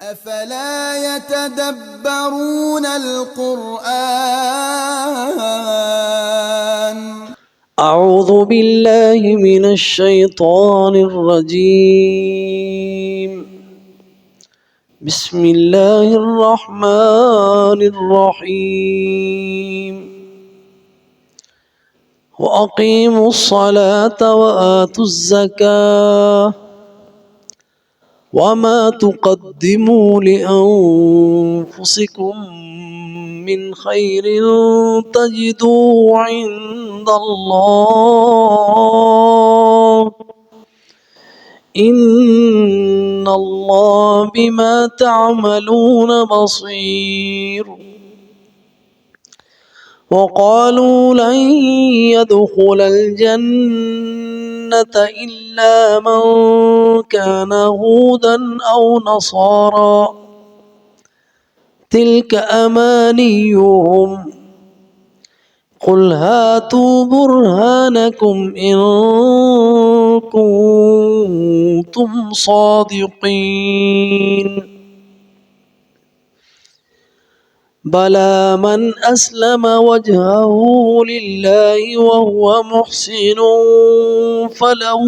أفلا يتدبرون القرآن أعوذ بالله من الشيطان الرجيم بسم الله الرحمن الرحيم وأقيموا الصلاة وآتوا الزكاة وما تقدموا لأنفسكم من خير تجدوه عند الله إن الله بما تعملون بصير وقالوا لن يدخل الجنة إلا من كان هودا أو نصارى تلك أمانيهم قل هاتوا برهانكم إن كنتم صادقين بلى من أسلم وجهه لله وهو محسن فله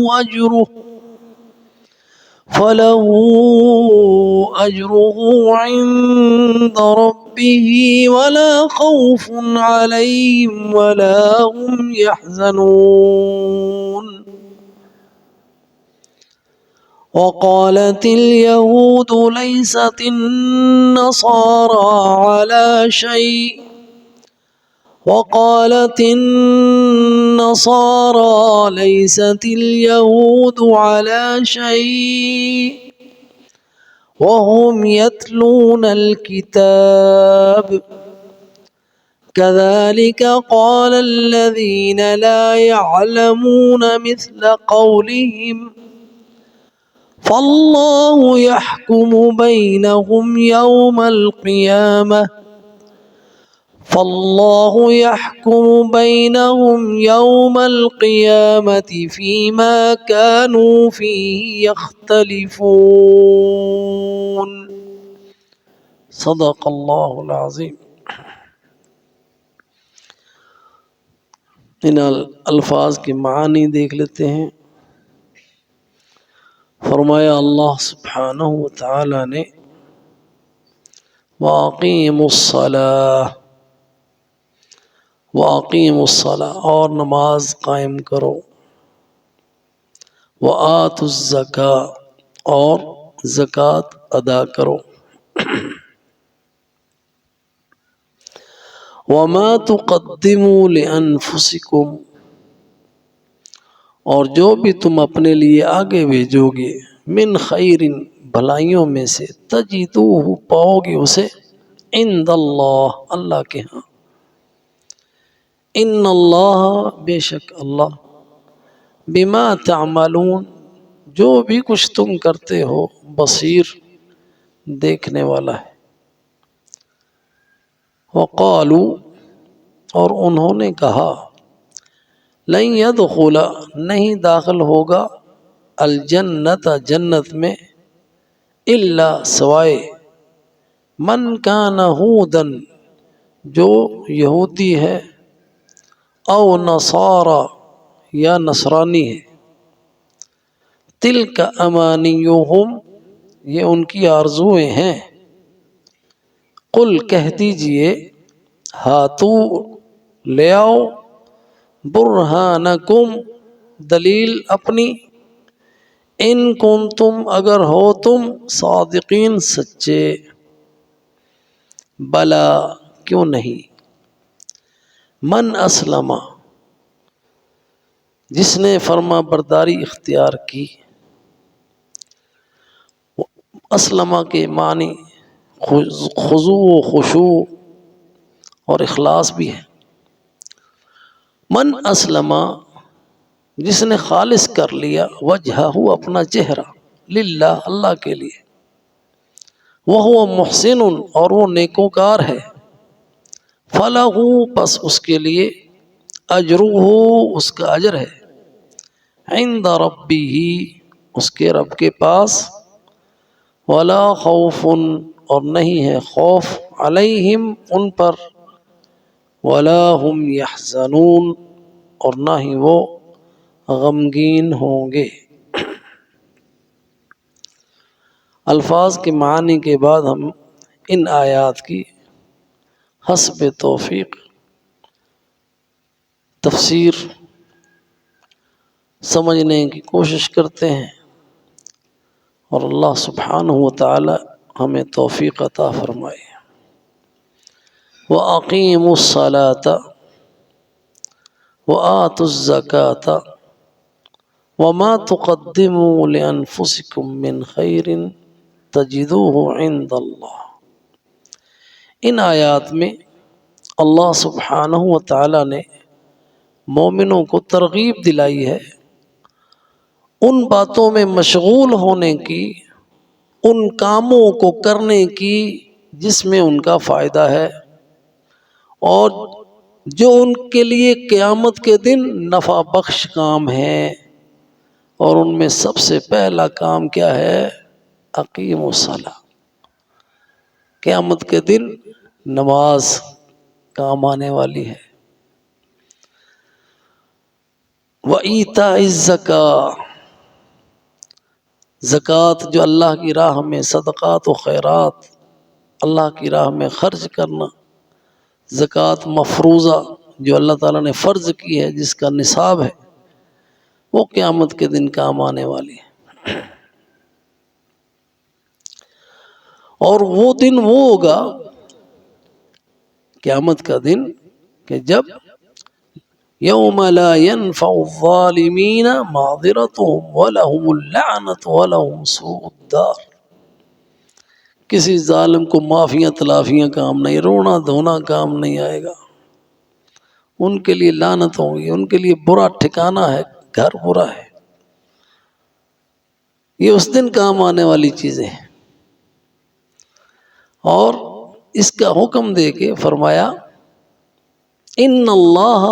أجره عند ربه ولا خوف عليهم ولا هم يحزنون وقالت اليهود ليست النصارى على شيء وقالت النصارى ليست اليهود على شيء وهم يتلون الكتاب كذلك قال الذين لا يعلمون مثل قولهم فالله يحكم بينهم يوم القيامة فيما كانوا فيه يختلفون صدق اللہ العظیم۔ ان الفاظ کے معانی دیکھ لیتے ہیں۔ فرمایا اللہ سبحانہ وتعالی نے وَأَقِيمُوا الصَّلَاةَ اور نماز قائم کرو، وَآتُوا الزَّكَاةَ اور زکوٰۃ ادا کرو، وَمَا تُقَدِّمُوا لِأَنفُسِكُمْ اور جو بھی تم اپنے لیے آگے بھیجو گے، من خیر بھلائیوں میں سے، تجدوہ پاؤ گے اسے، عند اللہ اللہ کے ہاں، ان اللہ بے شک اللہ، بما تعملون جو بھی کچھ تم کرتے ہو، بصیر دیکھنے والا ہے۔ وقالوا اور انہوں نے کہا، لن يدخل نہیں داخل ہوگا، الجنت جنت میں، الا سوائے، من کان ہودن جو یہودی ہے، او نصارا یا نصرانی ہے، تلک امانیہم یہ ان کی آرزویں ہیں، قل کہہ دیجئے، ہاتو لے آؤ، برہانکم دلیل اپنی، ان کنتم اگر ہو تم صادقین سچے، بلا کیوں نہیں، من اسلم جس نے فرما برداری اختیار کی، اسلم کے معنی خضوع و خشوع اور اخلاص بھی ہے، من اسلم جس نے خالص کر لیا، وجہہ اپنا چہرہ، للہ اللہ کے لیے، وہو محسن اور وہ نیکوکار ہے، فلہ پس اس کے لیے، اجرہ اس کا اجر ہے، عند ربہ اس کے رب کے پاس، ولا خوف اور نہیں ہے خوف علیہم ان پر، ولا هم یحزنون اور نہ ہی وہ غمگین ہوں گے۔ الفاظ کے معنی کے بعد ہم ان آیات کی حسب توفیق تفسیر سمجھنے کی کوشش کرتے ہیں، اور اللہ سبحانہ و تعالی ہمیں توفیق عطا فرمائے۔ وَأَقِيمُوا الصَّلَاةَ وَآتُوا الزَّكَاةَ وَمَا تُقَدِّمُوا لِأَنفُسِكُم مِّنْ خَيْرٍ تَجِدُوهُ عِندَ اللَّهِ۔ ان آیات میں اللہ سبحانہ و تعالی نے مومنوں کو ترغیب دلائی ہے ان باتوں میں مشغول ہونے کی، ان کاموں کو کرنے کی جس میں ان کا فائدہ ہے، اور جو ان کے لیے قیامت کے دن نفع بخش کام ہیں، اور ان میں سب سے پہلا کام کیا ہے؟ اقیموا الصلاۃ۔ قیامت کے دن نماز کام آنے والی ہے۔ وَإِيتَاءِ الزَّكَاةِ، زکوٰۃ جو اللہ کی راہ میں صدقات و خیرات اللہ کی راہ میں خرچ کرنا، زکوٰۃ مفروضہ جو اللہ تعالیٰ نے فرض کی ہے، جس کا نصاب ہے، وہ قیامت کے دن کام آنے والی ہے۔ اور وہ دن وہ ہوگا قیامت کا دن کہ جب یوم لا ينفع الظالمین معذرتهم ولہم اللعنۃ ولہم سوء الدار۔ کسی ظالم کو معافیاں تلافیاں کام نہیں، رونا دھونا کام نہیں آئے گا، ان کے لیے لعنت ہوگی، ان کے لیے برا ٹھکانہ ہے، گھر برا ہے۔ یہ اس دن کام آنے والی چیزیں ہیں۔ اور اس کا حکم دے کے فرمایا ان اللہ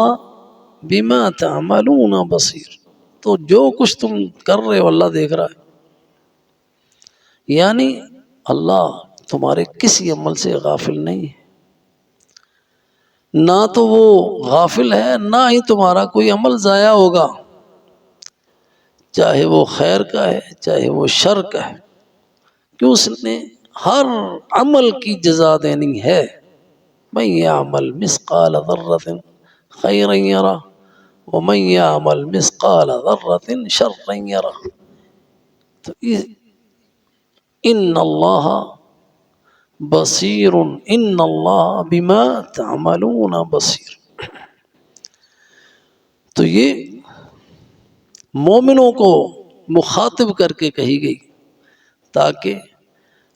بما تعملون بصیر، تو جو کچھ تم کر رہے ہو اللہ دیکھ رہا ہے۔ یعنی اللہ تمہارے کسی عمل سے غافل نہیں ہے، نہ تو وہ غافل ہے، نہ ہی تمہارا کوئی عمل ضائع ہوگا، چاہے وہ خیر کا ہے چاہے وہ شر کا ہے، کہ اس نے ہر عمل کی جزا دینی ہے۔ من یعمل مثقال ذرۃ خیرا یرہ ومن یعمل مثقال ذرۃ شرا یرہ۔ تو ان اللہ بصیر، ان اللہ بما تعملون بصیر۔ تو یہ مومنوں کو مخاطب کر کے کہی گئی تاکہ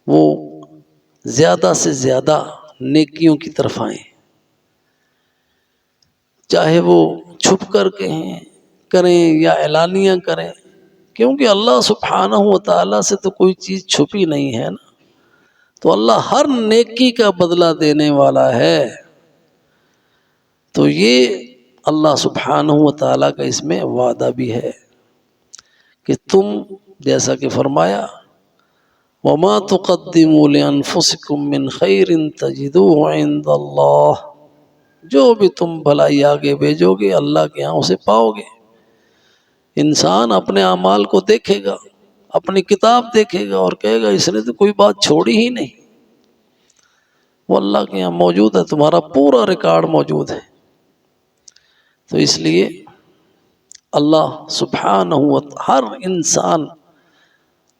وہ زیادہ سے زیادہ نیکیوں کی طرف آئیں، چاہے وہ چھپ کر کریں یا اعلانیہ کریں، کیونکہ اللہ سبحانہ و تعالیٰ سے تو کوئی چیز چھپی نہیں ہے نا، تو اللہ ہر نیکی کا بدلہ دینے والا ہے۔ تو یہ اللہ سبحانہ و تعالیٰ کا اس میں وعدہ بھی ہے کہ تم جیسا کہ فرمایا وَمَا تُقَدِّمُوا لِأَنفُسِكُم مِّنْ خَيْرٍ تَجِدُوهُ عِندَ اللَّهِ، جو بھی تم بھلائی آگے بھیجو گے اللہ کے ہاں اسے پاؤ گے۔ انسان اپنے اعمال کو دیکھے گا، اپنی کتاب دیکھے گا اور کہے گا اس نے تو کوئی بات چھوڑی ہی نہیں، وہ اللہ کے یہاں موجود ہے، تمہارا پورا ریکارڈ موجود ہے۔ تو اس لیے اللہ سبحانہ ہر انسان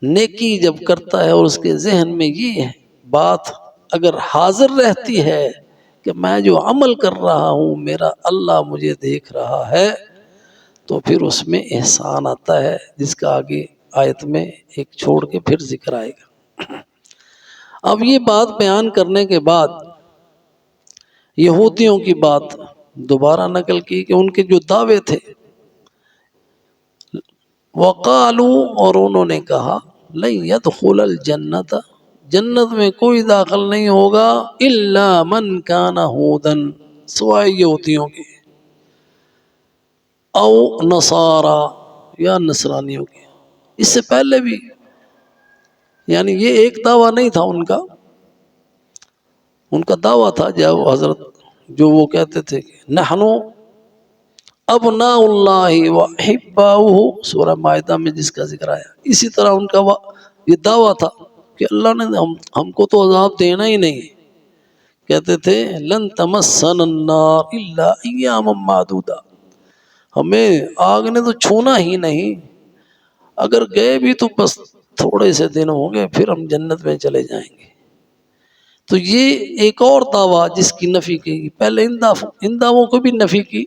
نیکی جب کرتا ہے اور اس کے ذہن میں یہ بات اگر حاضر رہتی ہے کہ میں جو عمل کر رہا ہوں میرا اللہ مجھے دیکھ رہا ہے، تو پھر اس میں احسان آتا ہے، جس کا آگے آیت میں ایک چھوڑ کے پھر ذکر آئے گا۔ اب یہ بات بیان کرنے کے بعد یہودیوں کی بات دوبارہ نقل کی کہ ان کے جو دعوے تھے، وقالوا، اور انہوں نے کہا لن يدخل الجنت، جنت میں کوئی داخل نہیں ہوگا الا من کان ہودا، سوائے یہودیوں کے، او نصارا، یا نصرانیوں کے۔ اس سے پہلے بھی یعنی یہ ایک دعویٰ نہیں تھا ان کا دعویٰ تھا جب حضرت جو وہ کہتے تھے کہ نحنو ابناء اللہ و احباؤہ، سورہ مائدہ میں جس کا ذکر آیا، اسی طرح ان کا یہ دعویٰ تھا کہ اللہ نے ہم کو تو عذاب دینا ہی نہیں. کہتے تھے لن تمسنا النار الا ایاما معدودہ، ہمیں آگ نے تو چھونا ہی نہیں، اگر گئے بھی تو بس تھوڑے سے دن ہوں گے، پھر ہم جنت میں چلے جائیں گے. تو یہ ایک اور دعویٰ جس کی نفی کی، پہلے ان دعووں کو بھی نفی کی،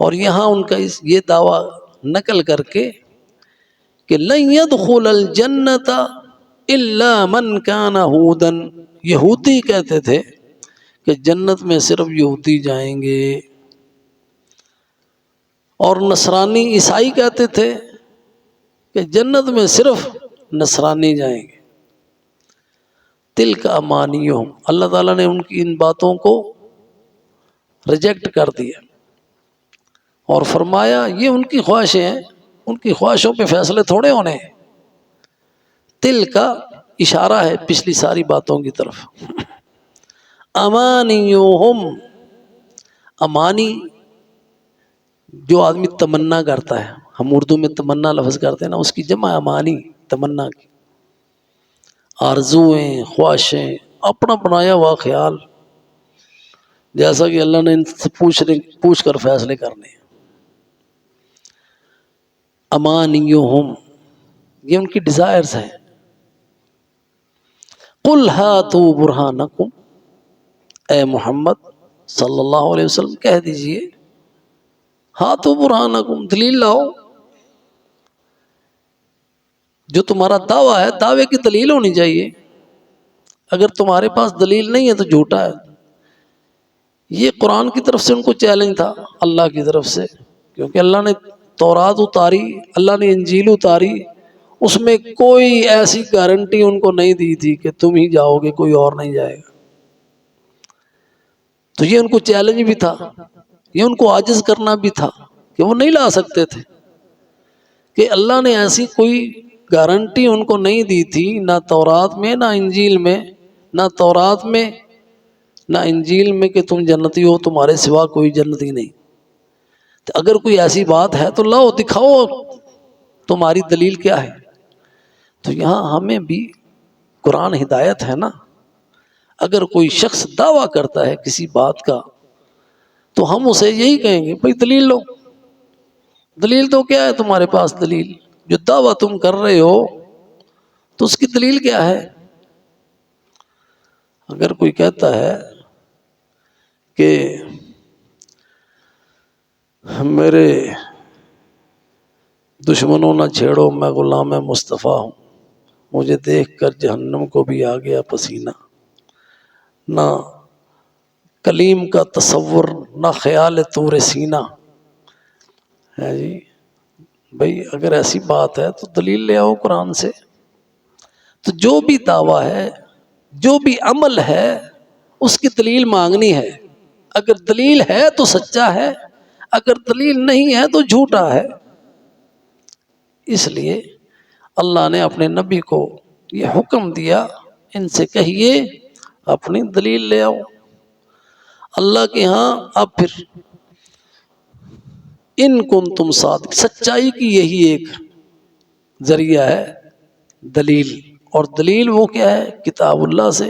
اور یہاں ان کا یہ دعویٰ نقل کر کے کہ لن يدخل الجنت الا من كان هودا، یہودی کہتے تھے کہ جنت میں صرف یہودی جائیں گے، اور نصرانی عیسائی کہتے تھے کہ جنت میں صرف نصرانی جائیں گے. تلک امانیہم، اللہ تعالیٰ نے ان کی ان باتوں کو ریجیکٹ کر دیا اور فرمایا یہ ان کی خواہشیں ہیں، ان کی خواہشوں پہ فیصلے تھوڑے ہونے ہیں. تل کا اشارہ ہے پچھلی ساری باتوں کی طرف. امانیہم، امانی جو آدمی تمنا کرتا ہے، ہم اردو میں تمنا لفظ کرتے ہیں نا، اس کی جمع امانی، تمنا کی. آرزویں، خواہشیں، اپنا بنایا ہوا خیال، جیسا کہ اللہ نے ان سے پوچھ کر فیصلے کرنے. امانیہم، یہ ان کی ڈیزائرز ہیں. قل ہاتوا برہانکم، اے محمد صلی اللہ علیہ وسلم کہہ دیجئے ہاتوا برہانکم، دلیل لاؤ. جو تمہارا دعویٰ ہے، دعوے کی دلیل ہونی چاہیے. اگر تمہارے پاس دلیل نہیں ہے تو جھوٹا ہے. یہ قرآن کی طرف سے ان کو چیلنج تھا، اللہ کی طرف سے، کیونکہ اللہ نے تورات اتاری، اللہ نے انجیل اتاری، اس میں کوئی ایسی گارنٹی ان کو نہیں دی تھی کہ تم ہی جاؤ گے، کوئی اور نہیں جائے گا. تو یہ ان کو چیلنج بھی تھا، یہ ان کو عاجز کرنا بھی تھا کہ وہ نہیں لا سکتے تھے، کہ اللہ نے ایسی کوئی گارنٹی ان کو نہیں دی تھی، نہ تورات میں نہ انجیل میں، نہ تورات میں نہ انجیل میں کہ تم جنتی ہو، تمہارے سوا کوئی جنتی نہیں. تو اگر کوئی ایسی بات ہے تو لاؤ، دکھاؤ تمہاری دلیل کیا ہے. تو یہاں ہمیں بھی قرآن ہدایت ہے نا. اگر کوئی شخص دعویٰ کرتا ہے کسی بات کا تو ہم اسے یہی کہیں گے بھائی دلیل لو. دلیل تو کیا ہے تمہارے پاس؟ دلیل جو دعویٰ تم کر رہے ہو تو اس کی دلیل کیا ہے؟ اگر کوئی کہتا ہے کہ میرے دشمنوں نہ چھیڑو، میں غلام مصطفیٰ ہوں، مجھے دیکھ کر جہنم کو بھی آ گیا پسینہ، نہ کلیم کا تصور نہ خیال طور سینہ ہے جی. بھئی اگر ایسی بات ہے تو دلیل لے آؤ قرآن سے. تو جو بھی دعویٰ ہے، جو بھی عمل ہے، اس کی دلیل مانگنی ہے. اگر دلیل ہے تو سچا ہے، اگر دلیل نہیں ہے تو جھوٹا ہے. اس لیے اللہ نے اپنے نبی کو یہ حکم دیا، ان سے کہیے اپنی دلیل لے آؤ. اللہ کے ہاں اب پھر ان کنتم صادق، سچائی کی یہی ایک ذریعہ ہے دلیل. اور دلیل وہ کیا ہے؟ کتاب اللہ سے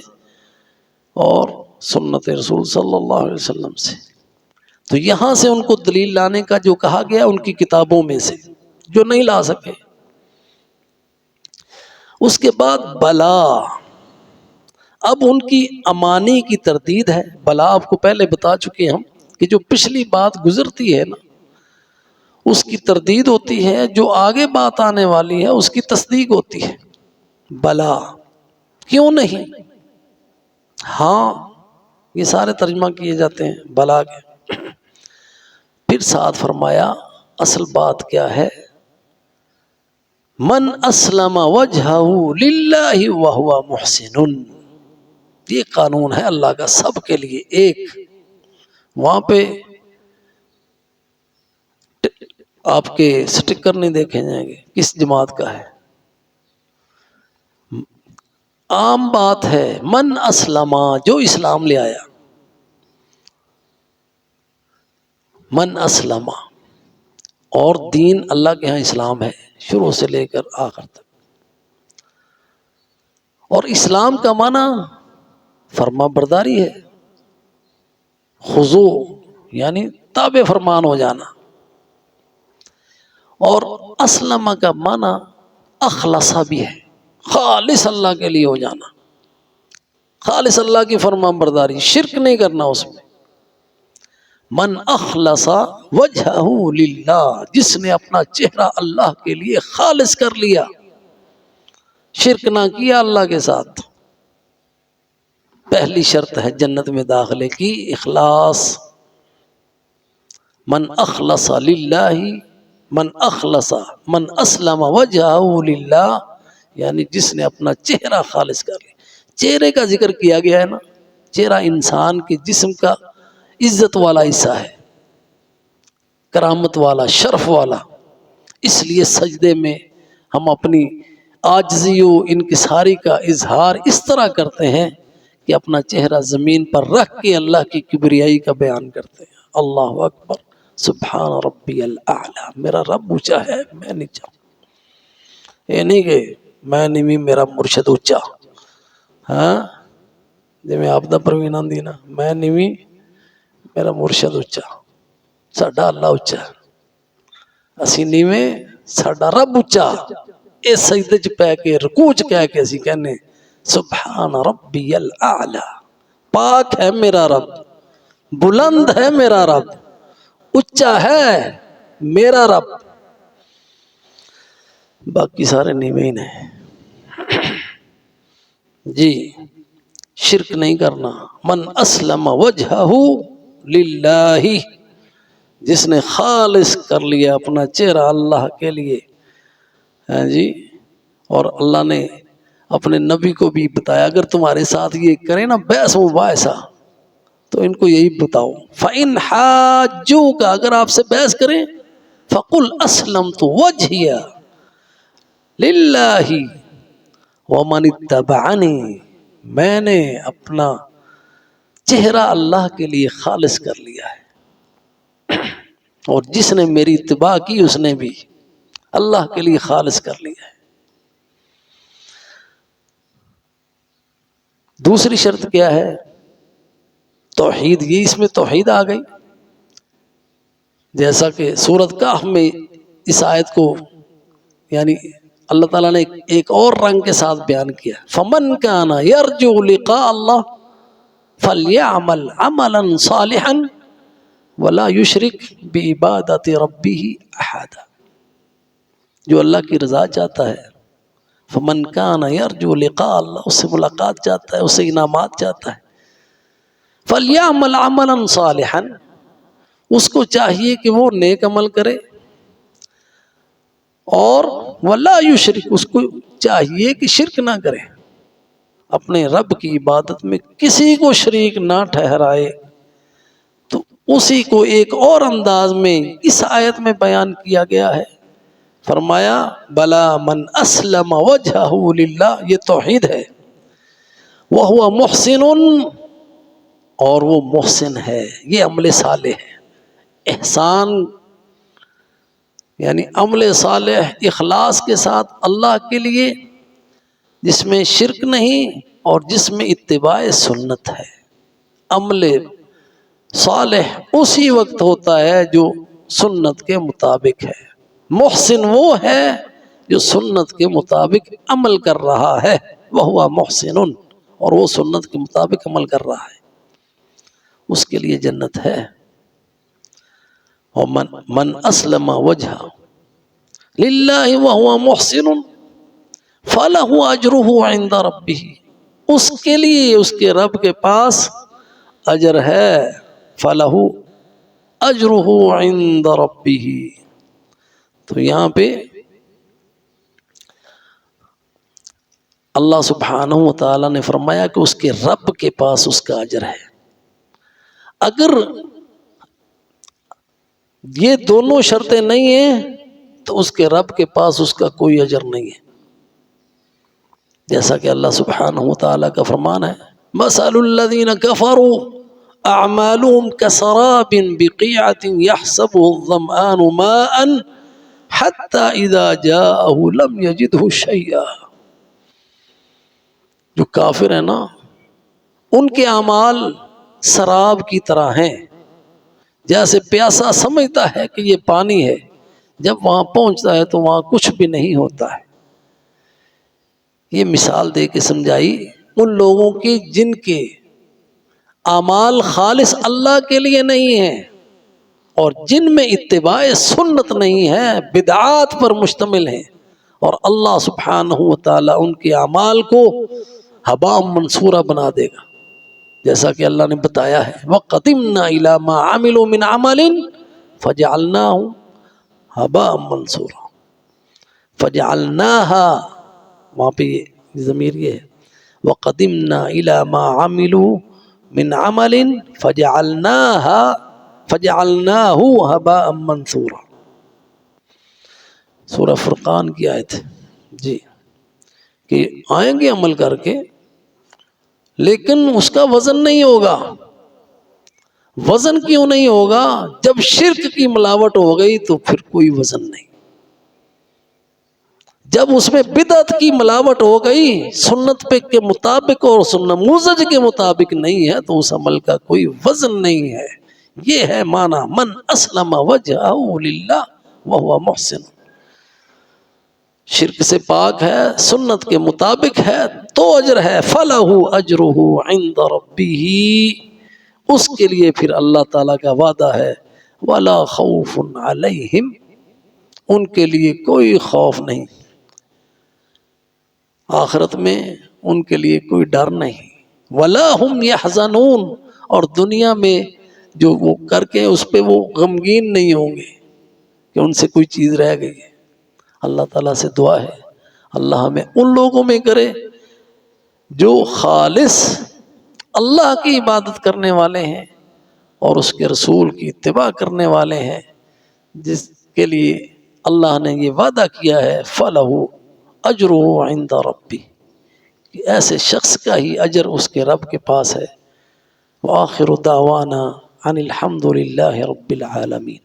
اور سنت رسول صلی اللہ علیہ وسلم سے. تو یہاں سے ان کو دلیل لانے کا جو کہا گیا ان کی کتابوں میں سے، جو نہیں لا سکے. اس کے بعد بلا، اب ان کی امانی کی تردید ہے. بلا آپ کو پہلے بتا چکے ہم کہ جو پچھلی بات گزرتی ہے نا اس کی تردید ہوتی ہے، جو آگے بات آنے والی ہے اس کی تصدیق ہوتی ہے. بلا کیوں نہیں، ہاں، یہ سارے ترجمہ کیے جاتے ہیں بلا کے. پھر ساتھ فرمایا اصل بات کیا ہے؟ من اسلم وجہہ للہ وہو محسن. یہ قانون ہے اللہ کا سب کے لیے ایک. وہاں پہ آپ کے سٹکر نہیں دیکھے جائیں گے کس جماعت کا ہے. عام بات ہے، من اسلم، جو اسلام لے آیا، من اسلم، اور دین اللہ کے ہاں اسلام ہے شروع سے لے کر آخر تک۔ اور اسلام کا معنی فرما برداری ہے، خضوع یعنی تابع فرمان ہو جانا، اور اسلم کا معنی اخلصہ بھی ہے، خالص اللہ کے لیے ہو جانا، خالص اللہ کی فرما برداری، شرک نہیں کرنا اس میں۔ من اخلص وجہہ للہ، جس نے اپنا چہرہ اللہ کے لیے خالص کر لیا، شرک نہ کیا اللہ کے ساتھ۔ پہلی شرط ہے جنت میں داخلے کی، اخلاص۔ من اخلص للہ، من اخلص، من اسلم وجہہ للہ، یعنی جس نے اپنا چہرہ خالص کر لیا۔ چہرے کا ذکر کیا گیا ہے نا، چہرہ انسان کے جسم کا عزت والا حصہ ہے، کرامت والا، شرف والا، اس لیے سجدے میں ہم اپنی عاجزی و انکساری کا اظہار اس طرح کرتے ہیں کہ اپنا چہرہ زمین پر رکھ کے اللہ کی کبریائی کا بیان کرتے ہیں۔ اللہ اکبر، سبحان ربی الاعلی، میرا رب اونچا ہے، میں نیچا ہوں۔ یہ نہیں کہ میں نہیں میرا مرشد اونچا، ہاں جی میں آپ دا پروین آندی نا، میں نہیں میرا مرشد اونچا، ساڈا اللہ اونچا، اسی نیویں ساڈا رب اونچا۔ اس سجدے چ پے کے رکوع چ کہہ کے اسی کہنے سبحان ربی الاعلی، پاک ہے میرا رب، بلند ہے میرا رب، اونچا ہے میرا رب، باقی سارے نیویں نے۔ جی شرک نہیں کرنا۔ من اسلم وجہہ للہ، جس نے خالص کر لیا اپنا چہرہ اللہ کے لیے، ہاں جی، اور اللہ نے اپنے نبی کو بھی بتایا اگر تمہارے ساتھ یہ کریں نا بحث مباحثہ تو ان کو یہی بتاؤ، فَإِنْ حَاجُّوكَ، اگر آپ سے بحث کریں، فَقُلْ أَسْلَمْتُ وَجْهِيَ لِلَّهِ وَمَنِ اتَّبَعَنِي، میں نے اپنا چہرہ اللہ کے لیے خالص کر لیا ہے، اور جس نے میری اتباع کی اس نے بھی اللہ کے لیے خالص کر لیا ہے۔ دوسری شرط کیا ہے؟ توحید، یہ اس میں توحید آ گئی، جیسا کہ سورۃ کہف میں اس آیت کو یعنی اللہ تعالیٰ نے ایک اور رنگ کے ساتھ بیان کیا، فَمَنْ كَانَ يَرْجُو لِقَاءَ اللَّهِ فَلْيَعْمَلْ عَمَلًا صَالِحًا وَلَا يُشْرِكْ بِعِبَادَةِ رَبِّهِ أَحَدًا، جو اللہ کی رضا چاہتا ہے، فمن کان یرجو لقاء اللہ، اس سے ملاقات چاہتا ہے، اس سے انعامات چاہتا ہے، فلیعمل عملا صالحا، اس کو چاہیے کہ وہ نیک عمل کرے، اور ولا یشرک، اس کو چاہیے کہ شرک نہ کرے، اپنے رب کی عبادت میں کسی کو شریک نہ ٹھہرائے۔ تو اسی کو ایک اور انداز میں اس آیت میں بیان کیا گیا ہے، فرمایا بلا من اسلم وجہہ للہ، یہ توحید ہے، وہو محسن، اور وہ محسن ہے، یہ عمل صالح ہے، احسان یعنی عمل صالح اخلاص کے ساتھ اللہ کے لیے، جس میں شرک نہیں اور جس میں اتباع سنت ہے۔ عمل صالح اسی وقت ہوتا ہے جو سنت کے مطابق ہے، محسن وہ ہے جو سنت کے مطابق عمل کر رہا ہے، وہو محسن، اور وہ سنت کے مطابق عمل کر رہا ہے، اس کے لیے جنت ہے۔ اور من اسلم وجہ للہ وہو محسن فلہ اجرہ عند ربہ، اس کے لیے اس کے رب کے پاس اجر ہے، فلہ اجرہ عند ربہ۔ تو یہاں پہ اللہ سبحانہ و تعالیٰ نے فرمایا کہ اس کے رب کے پاس اس کا اجر ہے۔ اگر یہ دونوں شرطیں نہیں ہیں تو اس کے رب کے پاس اس کا کوئی اجر نہیں ہے۔ جیسا کہ اللہ سبحانہ وتعالیٰ کا فرمان ہے مثل الذین کفروا اعمالهم کسراب بقیعة يحسبه الظمآن ماء حتى اذا جاءه لم يجده شيئا. جو کافر ہیں نا ان کے اعمال سراب کی طرح ہیں، جیسے پیاسا سمجھتا ہے کہ یہ پانی ہے، جب وہاں پہنچتا ہے تو وہاں کچھ بھی نہیں ہوتا ہے. یہ مثال دے کے سمجھائی ان لوگوں کی جن کے اعمال خالص اللہ کے لیے نہیں ہیں اور جن میں اتباع سنت نہیں ہے، بدعات پر مشتمل ہیں، اور اللہ سبحانہ وتعالی ان کے اعمال کو ہباء منصورہ بنا دے گا، جیسا کہ اللہ نے بتایا ہے وَقَدِمْنَا إِلَى مَا عَمِلُوا مِنْ عَمَلٍ فَجَعَلْنَاهُ هَبَاءً مَنْصُورًا. فَجَعَلْنَاهَا وہاں پہ یہ ضمیر یہ ہے وَقَدِمْنَا إِلَى مَا عَمِلُوا مِنْ عَمَلٍ فَجَعَلْنَاهُ هَبَاءً مَنْصُورًا. سورہ فرقان کی آیت ہے جی، کہ آئیں گے عمل کر کے لیکن اس کا وزن نہیں ہوگا. وزن کیوں نہیں ہوگا؟ جب شرک کی ملاوٹ ہو گئی تو پھر کوئی وزن نہیں. جب اس میں بدعت کی ملاوٹ ہو گئی، سنت پہ کے مطابق اور سنت موزج کے مطابق نہیں ہے، تو اس عمل کا کوئی وزن نہیں ہے. یہ ہے معنی من اسلم وجہہ للہ وہو محسن. شرک سے پاک ہے، سنت کے مطابق ہے تو اجر ہے. فلہ اجرہ عند ربہ، اس کے لیے پھر اللہ تعالیٰ کا وعدہ ہے ولا خوف علیہم، ان کے لیے کوئی خوف نہیں، آخرت میں ان کے لیے کوئی ڈر نہیں. ولا ہم یحزنون، اور دنیا میں جو وہ کر کے اس پہ وہ غمگین نہیں ہوں گے کہ ان سے کوئی چیز رہ گئی ہے. اللہ تعالیٰ سے دعا ہے اللہ ہمیں ان لوگوں میں کرے جو خالص اللہ کی عبادت کرنے والے ہیں اور اس کے رسول کی اتباع کرنے والے ہیں، جس کے لیے اللہ نے یہ وعدہ کیا ہے فَلَهُ أَجْرُهُ عِنْدَ رَبِّهِ، کہ ایسے شخص کا ہی اجر اس کے رب کے پاس ہے. وآخر دعوانا ان الحمد للہ رب العالمین.